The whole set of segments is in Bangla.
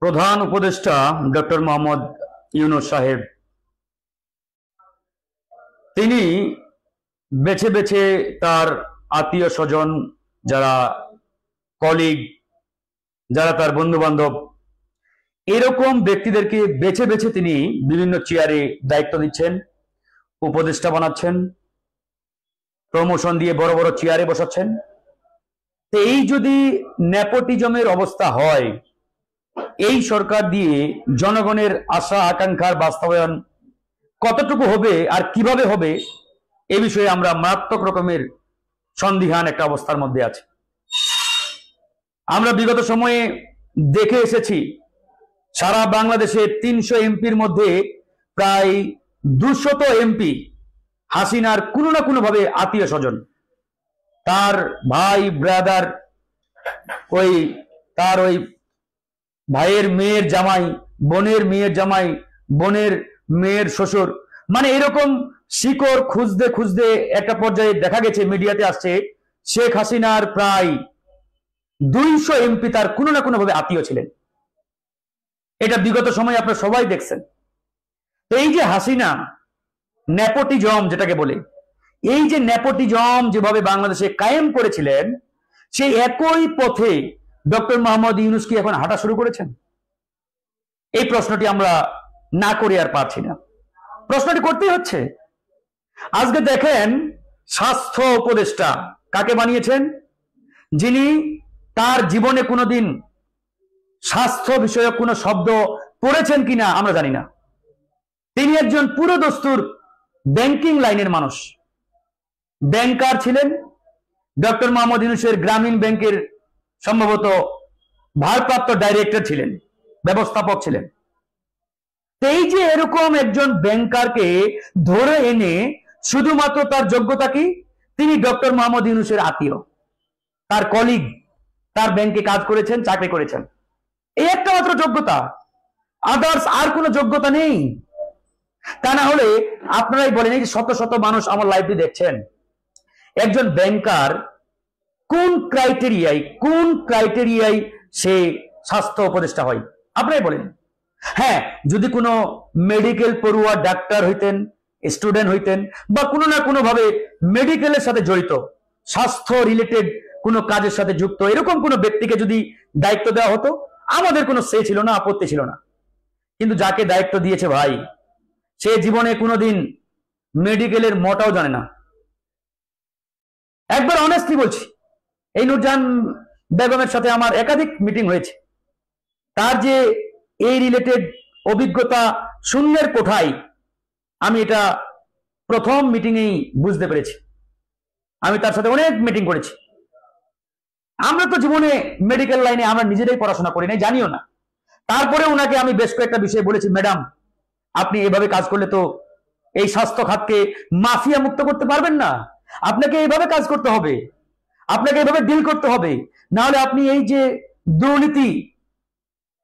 প্রধান উপদেষ্টা ডক্টর মোহাম্মদ ইউনূস সাহেব তিনি বেছে বেছে তার আত্মীয় স্বজন, যারা কলিগ, যারা তার বন্ধু বান্ধব, এরকম ব্যক্তিদেরকে বেছে বেছে তিনি বিভিন্ন চেয়ারে দায়িত্ব দিচ্ছেন, উপদেষ্টা বানাচ্ছেন, প্রমোশন দিয়ে বড় বড় চেয়ারে বসাচ্ছেন। তো এই যদি নেপোটিজমের অবস্থা হয়, এই সরকার দিয়ে জনগণের আশা আকাঙ্ক্ষার বাস্তবায়ন কতটুকু হবে আর কিভাবে হবে, এ বিষয়ে আমরা মারাত্মক রকমের সন্দিহান একটা অবস্থার মধ্যে আছি। আমরা বিগত সময়ে দেখে এসেছি, সারা বাংলাদেশে 300 এমপির মধ্যে প্রায় 200 এমপি হাসিনার কোনো না কোনো ভাবে আত্মীয় স্বজন, তার ভাই ব্রাদার, তার ভাইয়ের মেয়ের জামাই, বোনের মেয়ের জামাই, বোনের মেয়ের শ্বশুর, মানে এরকম শিকড় খুঁজতে খুঁজতে একটা পর্যায়ে দেখা গেছে, মিডিয়াতে আসছে, শেখ হাসিনার প্রায় 200 এমপি তার কোনো না কোনো ভাবে আত্মীয় ছিলেন। এটা বিগত সময়ে আপনারা সবাই দেখছেন। তো এই যে হাসিনা নেপোটিজম যেটাকে বলে, এই যে নেপোটিজম যেভাবে বাংলাদেশে কায়েম করেছিলেন, সেই একই পথে ডক্টর মোহাম্মদ ইউনূস কি এখন হাঁটা শুরু করেছেন? এই প্রশ্নটি আমরা না করে আর পারছি না, প্রশ্নটি করতেই হচ্ছে। আজকে দেখেন, স্বাস্থ্য উপদেষ্টা কাকে বানিয়েছেন? যিনি তার জীবনে কোনোদিন স্বাস্থ্য বিষয়ক কোনো শব্দ পড়েছেন কিনা আমরা জানি না। তিনি একজন পুরো দস্তুর ব্যাংকিং লাইনের মানুষ, ব্যাংকার ছিলেন। ডক্টর মোহাম্মদ ইউনূসের গ্রামীণ ব্যাংকের সম্ভবত ভারপ্রাপ্ত ডাইরেক্টর ছিলেন, ব্যবস্থাপক ছিলেন। এই যে এরকম একজন ব্যাংকারকে ধরে এনে শুধুমাত্র তার যোগ্যতা কি, তিনি ডক্টর মোহাম্মদ ইউনূসের আত্মীয়, তার কলিগ, তার ব্যাংকে কাজ করেছেন, চাকরি করেছেন, এই একটা মাত্র যোগ্যতা, আদার্স আর কোনো যোগ্যতা নেই। তা না হলে আপনারাই বলেন, এই যে শত শত মানুষ আমার লাইভটি দেখছেন, একজন ব্যাংকার কোন ক্রাইটেরিয়ায় সে স্বাস্থ্য উপদেষ্টা হয় আপনারাই বলেন। হ্যাঁ, যদি কোনো মেডিকেল পড়ুয়া ডাক্তার হইতেন, স্টুডেন্ট হইতেন, বা কোনো না কোনো ভাবে মেডিকেলের সাথে জড়িত, স্বাস্থ্য রিলেটেড কোনো কাজের সাথে যুক্ত, এরকম কোনো ব্যক্তিকে যদি দায়িত্ব দেওয়া হতো, আমাদের কোনো সে ছিল না, আপত্তি ছিল না। কিন্তু যাকে দায়িত্ব দিয়েছে ভাই, সে জীবনে কোনোদিন মেডিকেলের মোটাও জানে না। একবার অনেস্টলি বলছি, এই নূরজাহান বেগমের সাথে আমার একাধিক মিটিং হয়েছে, তার যে এই রিলেটেড অভিজ্ঞতা শূন্যের কোঠায়, আমি এটা প্রথম মিটিংয়েই বুঝতে পেরেছি। আমি তার সাথে অনেক মিটিং করেছি। আমরা তো জীবনে মেডিকেল লাইনে আমরা নিজেরাই পড়াশোনা করি নাই, জানিও না। তারপরে ওনাকে আমি বেশ কয়েকটা বিষয়ে বলেছি, ম্যাডাম আপনি এভাবে কাজ করলে তো এই স্বাস্থ্য খাতকে মাফিয়া মুক্ত করতে পারবেন না, আপনাকে এইভাবে কাজ করতে হবে, আপনাকে এইভাবে ডিল করতে হবে, না হলে আপনি এই যে দুর্নীতি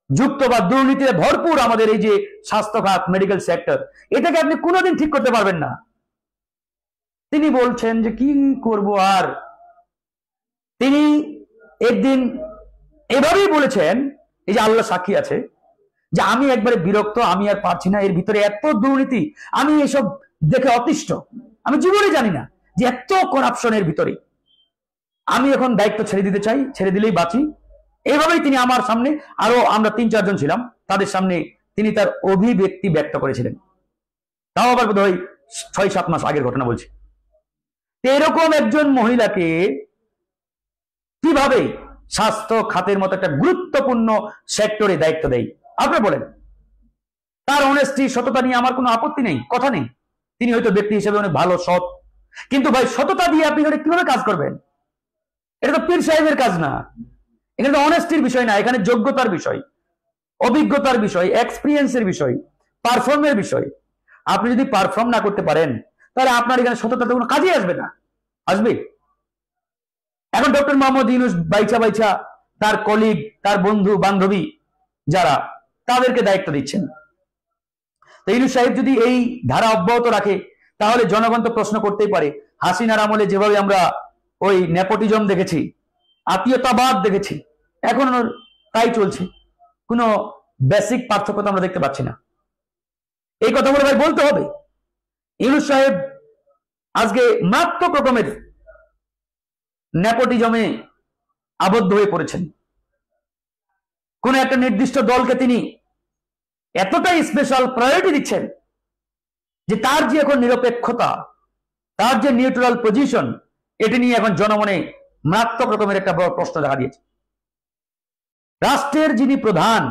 যুক্ত বা দুর্নীতিতে ভরপুর আমাদের এই যে স্বাস্থ্য খাত, মেডিকেল সেক্টর, এটাকে আপনি কোনোদিন ঠিক করতে পারবেন না। তিনি বলছেন যে কি করব, আর তিনি একদিন এভাবেই বলেছেন, এই যে আল্লাহ সাক্ষী আছে, যে আমি একবারে বিরক্ত, আমি আর পারছি না, এর ভিতরে এত দুর্নীতি, আমি এসব দেখে অতিষ্ঠ, আমি জীবনে জানি না যে এত করাপশনের ভিতরে আমি এখন দায়িত্ব ছেড়ে দিতে চাই, ছেড়ে দিলেই বাঁচি। এইভাবেই তিনি আমার সামনে, আরো আমরা 3-4 জন ছিলাম, তাদের সামনে তিনি তার অভিব্যক্তি ব্যক্ত করেছিলেন। তাও আবার বোধহয় 6-7 মাস আগের ঘটনা বলছি। এরকম একজন মহিলাকে কিভাবে স্বাস্থ্য খাতের মতো একটা গুরুত্বপূর্ণ সেক্টরে দায়িত্ব দেয় আপনি বলেন? তার অনেস্টি, সততা নিয়ে আমার কোনো আপত্তি নেই, কথা নেই। তিনি হয়তো ব্যক্তি হিসেবে অনেক ভালো, সৎ, কিন্তু ভাই সততা দিয়ে আপনি কিভাবে কাজ করবেন? এটা তো পীর সাহেবের কাজ না, এখানে তো অনেস্টির বিষয় না, এখানে যোগ্যতার বিষয়, অভিজ্ঞতার বিষয়, এক্সপিরিয়েন্সের বিষয়, পারফর্মের বিষয়। আপনি যদি পারফর্ম না করতে পারেন, তাহলে আপনার এখানে সততাতে কোনো কাজে আসবে না, আসবে। এখন ডক্টর মোহাম্মদ ইউনূস বাইচা তার কলিগ, তার বন্ধু বান্ধবী যারা, তাদেরকে দায়িত্ব দিচ্ছেন। তো ইউনূস সাহেব যদি এই ধারা অব্যাহত রাখে, তাহলে জনগণ তো প্রশ্ন করতেই পারে, হাসিনার আমলে যেভাবে আমরা ওই নেপোটিজম দেখেছি, আত্মীয়তাবাদ দেখেছি, এখন তাই চলছে, কোনো বেসিক পার্থক্য তো আমরা দেখতে পাচ্ছি না। এই কথাগুলো ভাই বলতে হবে। ইউনূস সাহেব আজকে মারাত্মক রকমের নেপোটিজমে আবদ্ধ হয়ে পড়েছেন। কোন একটা নির্দিষ্ট দলকে তিনি এতটাই স্পেশাল প্রায়োরিটি দিচ্ছেন যে তার যে এখন নিরপেক্ষতা, তার যে নিউট্রাল পজিশন, এটি নিয়ে এখন জনমনে মারাত্মক রকমের একটা বড় প্রশ্ন দেখা দিয়েছে। রাষ্ট্রের যিনি প্রধান,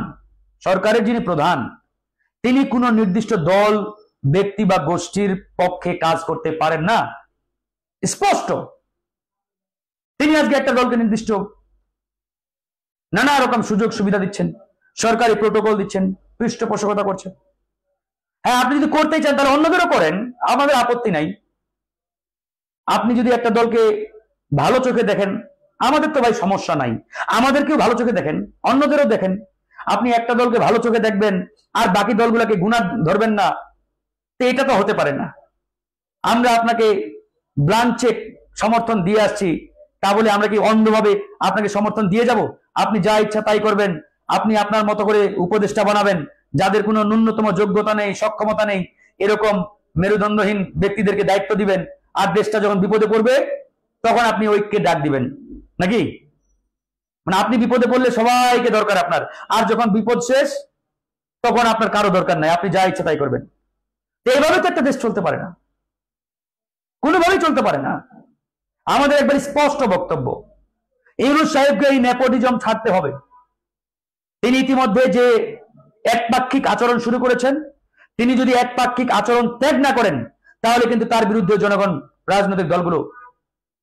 সরকারের যিনি প্রধান, তিনি কোনো নির্দিষ্ট দল, ব্যক্তি বা গোষ্ঠীর পক্ষে কাজ করতে পারেন না, স্পষ্ট। তিনি আজকে একটা দলকে নির্দিষ্ট নানা রকম সুযোগ সুবিধা দিচ্ছেন, সরকারি প্রোটোকল দিচ্ছেন, পৃষ্ঠপোষকতা করছেন। হ্যাঁ, আপনি যদি করতে চান তাহলে অন্যদেরও করেন, আমাদের আপত্তি নাই। আপনি যদি একটা দলকে ভালো চোখে দেখেন, আমাদের তো ভাই সমস্যা নাই, আমাদেরকেও ভালো চোখে দেখেন, অন্যদেরও দেখেন। আপনি একটা দলকে ভালো চোখে দেখবেন আর বাকি দলগুলোকে গুণা ধরবেন না, তো এটা তো হতে পারে না। আমরা আপনাকে ব্ল্যাঙ্ক চেক সমর্থন দিয়ে আসছি, তা বলে আমরা কি অন্ধভাবে আপনাকে সমর্থন দিয়ে যাব? আপনি যা ইচ্ছা তাই করবেন, আপনি আপনার মতো করে উপদেষ্টা বানাবেন, যাদের কোনো ন্যূনতম যোগ্যতা নেই, সক্ষমতা নেই, এরকম মেরুদণ্ডহীন ব্যক্তিদেরকে দায়িত্ব দিবেন, আর দেশটা যখন বিপদে পড়বে তখন আপনি ঐক্যে ডাক দিবেন নাকি? মানে আপনি বিপদে পড়লে সবাইকে দরকার আপনার, আর যখন বিপদ শেষ তখন আপনার কারো দরকার নাই, আপনি যা ইচ্ছা তাই করবেন। এইভাবে তো একটা দেশ চলতে পারে না, কোনোভাবেই চলতে পারে না। আমাদের একবার স্পষ্ট বক্তব্য, ইউনূস সাহেবকে এই নেপোটিজম ছাড়তে হবে। তিনি ইতিমধ্যে যে একপাক্ষিক আচরণ শুরু করেছেন, তিনি যদি একপাক্ষিক আচরণ ত্যাগ না করেন তাহলে কিন্তু তার বিরুদ্ধে জনগণ, রাজনৈতিক দলগুলো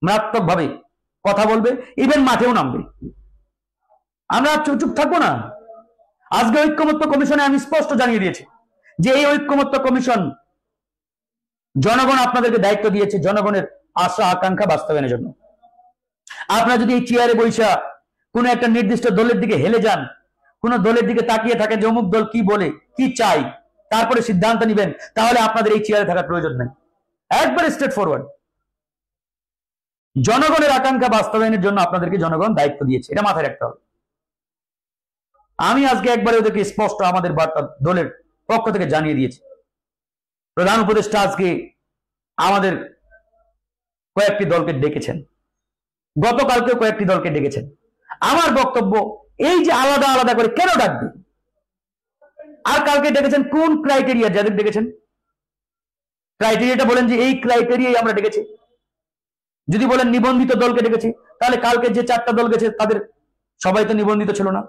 মারাত্মক ভাবে কথা বলবে, ইভেন মাঠেও নামবে। আমরা চুপ থাকবো না। আজকে ঐক্যমত্য কমিশনে আমি স্পষ্ট জানিয়ে দিয়েছি যে এই ঐক্যমত্য কমিশন জনগণ আপনাদেরকে দায়িত্ব দিয়েছে জনগণের আশা আকাঙ্ক্ষা বাস্তবায়নের জন্য। আপনারা যদি এই চেয়ারে বৈশা কোন একটা নির্দিষ্ট দলের দিকে হেলে যান, কোন দলের দিকে তাকিয়ে থাকেন যে অমুক দল কি বলে, কি চাই, তারপরে সিদ্ধান্ত নিবেন, তাহলে আপনাদের এই চেয়ারে থাকার প্রয়োজন নেই। একবার স্ট্রেট ফরওয়ার্ড। জনগণের আকাঙ্ক্ষা বাস্তবায়নের জন্য আপনাদেরকে জনগণ দায়িত্ব দিয়েছে, এটা মাথায় রাখতে হবে। আমি আজকে একবারে ওদেরকে স্পষ্ট আমাদের বার্তা দলের পক্ষ থেকে জানিয়ে দিয়েছি। প্রধান উপদেষ্টা আজকে আমাদের কয়েকটি দলকে ডেকেছেন, গতকালকেও কয়েকটি দলকে ডেকেছেন। আমার বক্তব্য, এই যে আলাদা আলাদা করে কেন ডাকবে? আর কালকে ডেকেছেন কোন ক্রাইটেরিয়া? যাদের ডেকেছেন ক্রাইটেরিয়াটা বলেন যে এই ক্রাইটেরিয়াই আমরা ডেকেছি। যদি বলেন নিবন্ধিত দলকে ডেকেছি, তাহলে কালকে যে 4টা দল গেছে তাদের সবাই তো নিবন্ধিত ছিল না।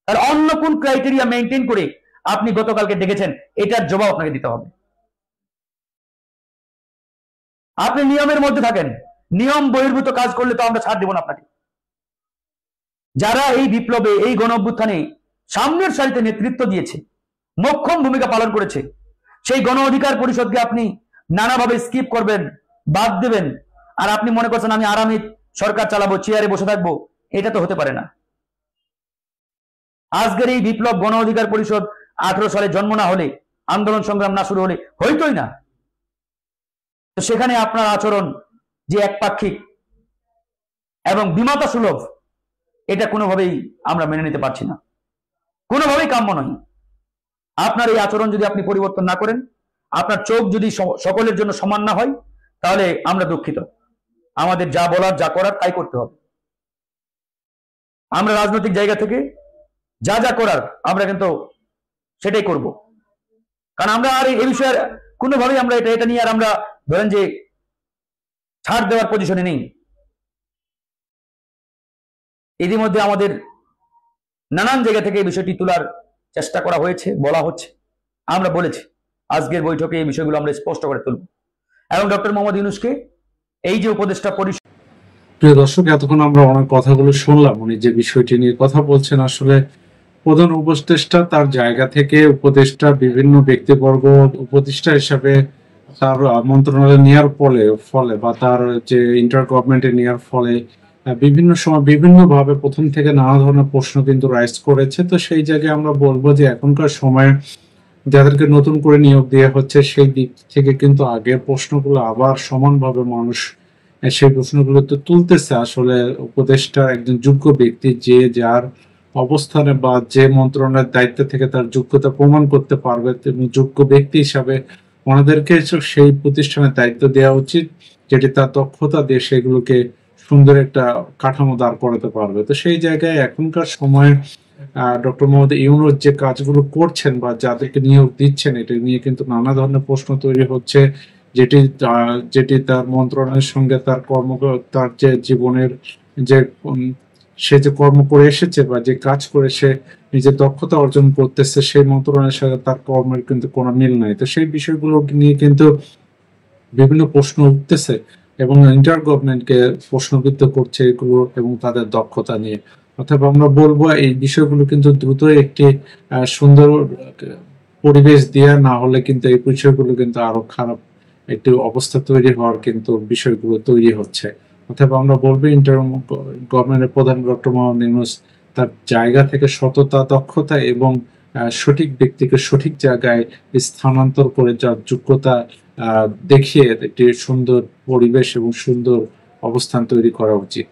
আর অন্য কোন ক্রাইটেরিয়া মেনটেন করে আপনি গতকালকে ডেকেছেন, এটার জবাব আপনাকে দিতে হবে। আপনি নিয়মের মধ্যে থাকেন, নিয়ম বহির্ভূত কাজ করলে তো আমরা ছাড় দেব না আপনাকে। যারা এই বিপ্লবে, এই গণ অভ্যুত্থানে সামনের সারিতে নেতৃত্ব দিয়েছে, মোক্ষম ভূমিকা পালন করেছে, সেই গণ অধিকার পরিষদকে আপনি নানাভাবে স্কিপ করবেন, বাদ দেবেন, আর আপনি মনে করছেন আমি আরামে সরকার চালাবো, চেয়ারে বসে থাকবো, এটা তো হতে পারে না। আজকের এই বিপ্লব গণ অধিকার পরিষদ 18 সালে জন্ম না হলে, আন্দোলন সংগ্রাম না শুরু হলে হইতই না। তো সেখানে আপনার আচরণ যে একপাক্ষিক এবং বিমাতা সুলভ, এটা কোনোভাবেই আমরা মেনে নিতে পারছি না, কোনোভাবেই কাম্য নয়। আপনার এই আচরণ যদি আপনি পরিবর্তন না করেন, আপনার চোখ যদি সকলের জন্য সমান না হয়, তাহলে আমরা দুঃখিত। আমাদের যা বলার, যা করার তাই করতে হবে। আমরা রাজনৈতিক জায়গা থেকে যা যা করার আমরা কিন্তু সেটাই করব, কারণ আমরা আর এই বিষয়ে কোনোভাবেই আমরা এটা নিয়ে আর আমরা ধরেন যে ছাড় দেওয়ার পজিশনে নেই। ইতিমধ্যে আমাদের নানান জায়গা থেকে এই বিষয়টি তোলার চেষ্টা করা হয়েছে, বলা হচ্ছে, আমরা বলেছি আজকের বৈঠকে এই বিষয়গুলো আমরা স্পষ্ট করে তুলব। এবং ডক্টর মোহাম্মদ ইউনূসকে এই যে উপদেষ্টা পরিষদ, প্রিয় দর্শক, এতক্ষণ আমরা অনেক কথাগুলো শুনলাম। উনি যে বিষয়টি নিয়ে কথা বলছেন, আসলে প্রধান উপদেষ্টা তার জায়গা থেকে উপদেষ্টা বিভিন্ন ব্যক্তিবর্গ উপদেষ্টা হিসাবে তার মন্ত্রণালয়ে নেওয়ার ফলে বা তার যে ইন্টার গভর্নমেন্টে নেওয়ার ফলে বিভিন্ন সময় বিভিন্নভাবে প্রথম থেকে নানা ধরনের প্রশ্ন কিন্তু রাইজ করেছে। তো সেই জায়গায় আমরা বলবো যে এখনকার সময়ে যাদেরকে নতুন করে নিয়োগ দেওয়া হচ্ছে, সেই দিক থেকে কিন্তু আগের প্রশ্নগুলো আবার সমানভাবে মানুষ সেই প্রশ্নগুলো তো তুলতেছে। আসলে উপদেষ্টা একজন যোগ্য ব্যক্তি, যে যার অবস্থানে বা যে মন্ত্রণালয়ের দায়িত্ব থেকে তার যোগ্যতা প্রমাণ করতে পারবে, তেমনি যোগ্য ব্যক্তি হিসাবে ওনাদেরকে সেই প্রতিষ্ঠানের দায়িত্ব দেওয়া উচিত, যেটি তার দক্ষতা দিয়ে সেগুলোকে সুন্দর একটা কাঠামো দাঁড় করাতে পারবে। তো সেই জায়গায় এখনকার সময়ে ডক্টর মোহাম্মদ ইউনূস যে কাজগুলো করছেন বা যাদেরকে নিয়োগ দিচ্ছেন, এটা নিয়ে কিন্তু নানা ধরনের প্রশ্ন তৈরি হচ্ছে, যেটি তার মন্ত্রণালয়ের সঙ্গে তার যে জীবনের যে সে যে কর্ম করে এসেছে বা যে কাজ করে সে নিজের দক্ষতা অর্জন করতেছে, সেই মন্ত্রণালয়ের সাথে তার কর্মের কিন্তু কোনো মিল নাই। তো সেই বিষয়গুলো নিয়ে কিন্তু বিভিন্ন প্রশ্ন উঠতেছে এবং ইন্টার গভর্নমেন্টকে প্রশ্নবিদ্ধ করছে এগুলো এবং তাদের দক্ষতা নিয়ে। অথবা আমরা বলবো এই বিষয়গুলো কিন্তু দ্রুত একটি সুন্দর পরিবেশ দেওয়া না হলে কিন্তু এই বিষয়গুলো কিন্তু আরো খারাপ একটি অবস্থা তৈরি হওয়ার কিন্তু বিষয়গুলো তৈরি হচ্ছে। অথবা আমরা বলবো ইন্টার গভর্নমেন্টের প্রধান ডক্টর মোহাম্মদ ইউনূস তার জায়গা থেকে সততা, দক্ষতা এবং সঠিক ব্যক্তিকে সঠিক জায়গায় স্থানান্তর করে যার যোগ্যতা দেখিয়ে একটি সুন্দর পরিবেশ এবং সুন্দর অবস্থান তৈরি করা উচিত।